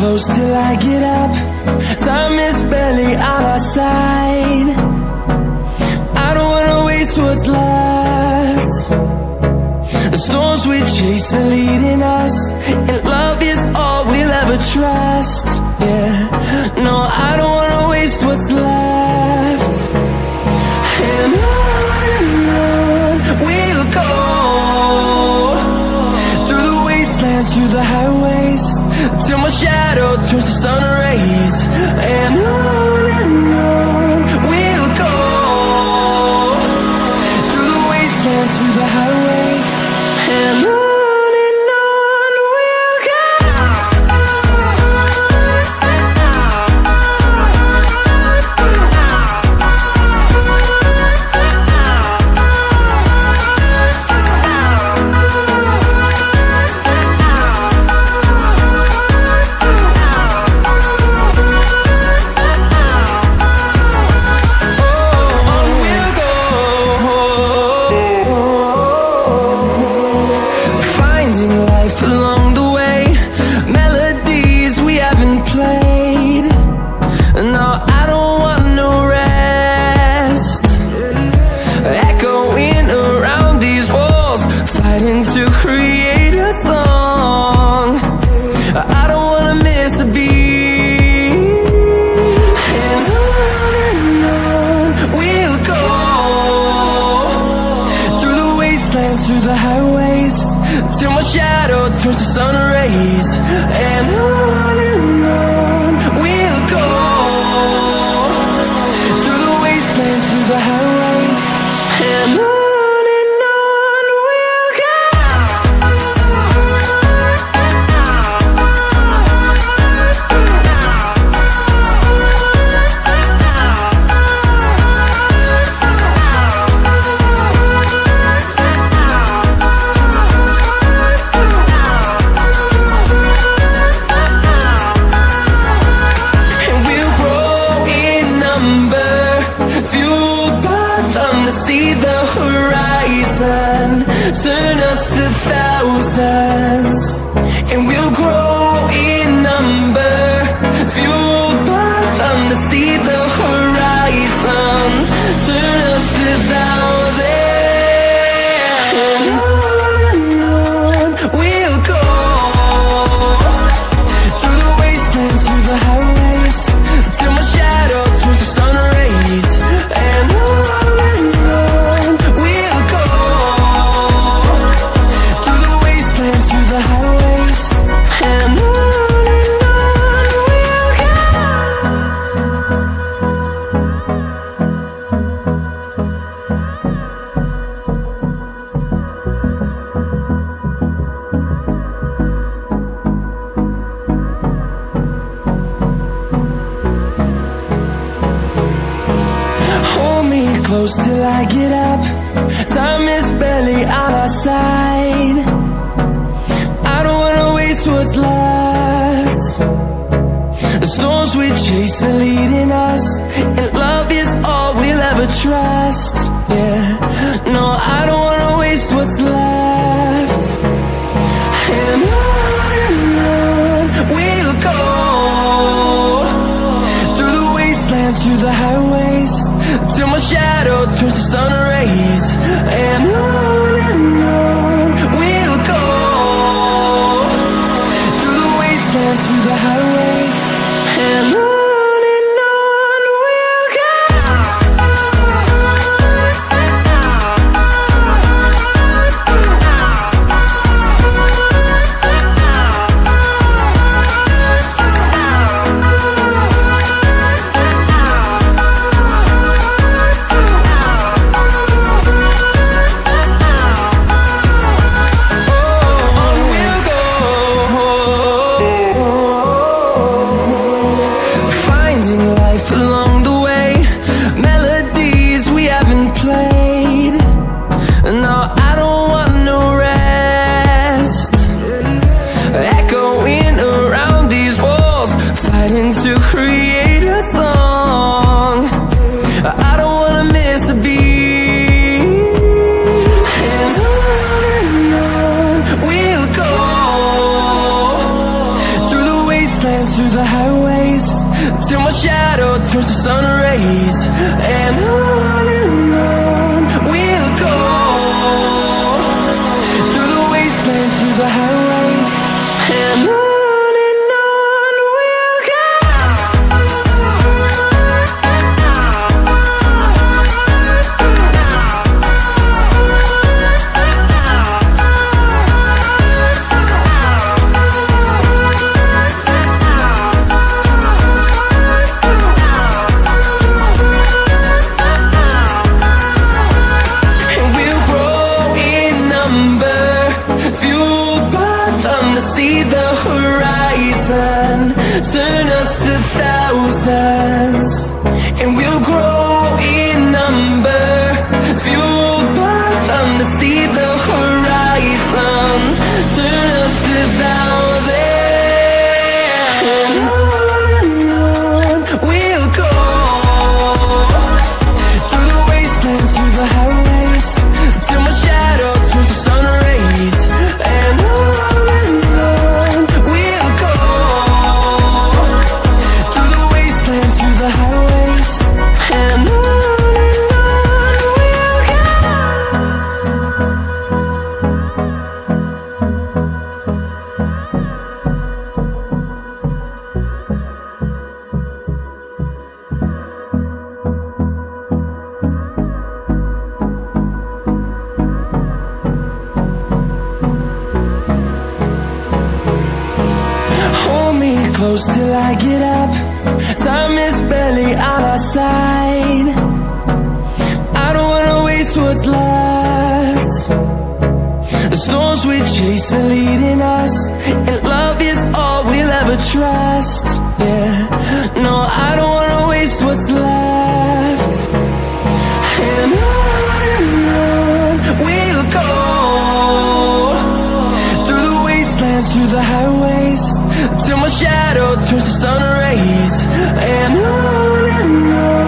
close till I get up. Time is barely on our side. I don't wanna waste what's left. The storms we chase are leading us, and love is all we'll ever trust. Yeah, no, I don't wanna waste what's left. And on we'll go, through the wastelands, through the highways, till my shadow turns to sun rays. And on we'll go, through the wastelands, through the highways, and on we'll go. To create a song, I don't wanna miss a beat. And on we'll go, through the wastelands, through the highways, till my shadow turns to sun rays. And on we'll go, through the wastelands, through the highways, and on. See the horizon, turn us to thousands, and we'll grow in number, fueled by them to see the horizon, turn us to thousands. And on we'll go, through the wastelands, through the highways, till my shadow turns to sun rays. And close till I get up. Time is barely on our side. I don't wanna waste what's left. The storms we chase are leading us, and love is all we'll ever trust. Yeah, no, I don't wanna waste what's left. And on we'll go, through the wastelands, through the highways, till my shadow turns to sun rays. And on we'll go, through the wastelands, through the highways, and on we'll go. To create a song, I don't wanna miss a beat. And on we'll go, through the wasteland. wastelands, through the highways, till my shadow turns to sun rays. And on we'll go, through the wastelands, through the highways, and on we'll go. See the horizon, turn us to thousands, and we'll grow in number, fueled by them to see the horizon, turn us to thousands. And on we'll go, through the wastelands, through the highways, till my shadow turns to sun rays. And on close till I get up, time is barely on our side. I don't wanna waste what's left. The storms we chase are leading us, and love is all we'll ever trust. Yeah, no, I don't wanna waste what's left. And on we'll go, through the wastelands, through the highways, till my shadow turns to sun rays. And on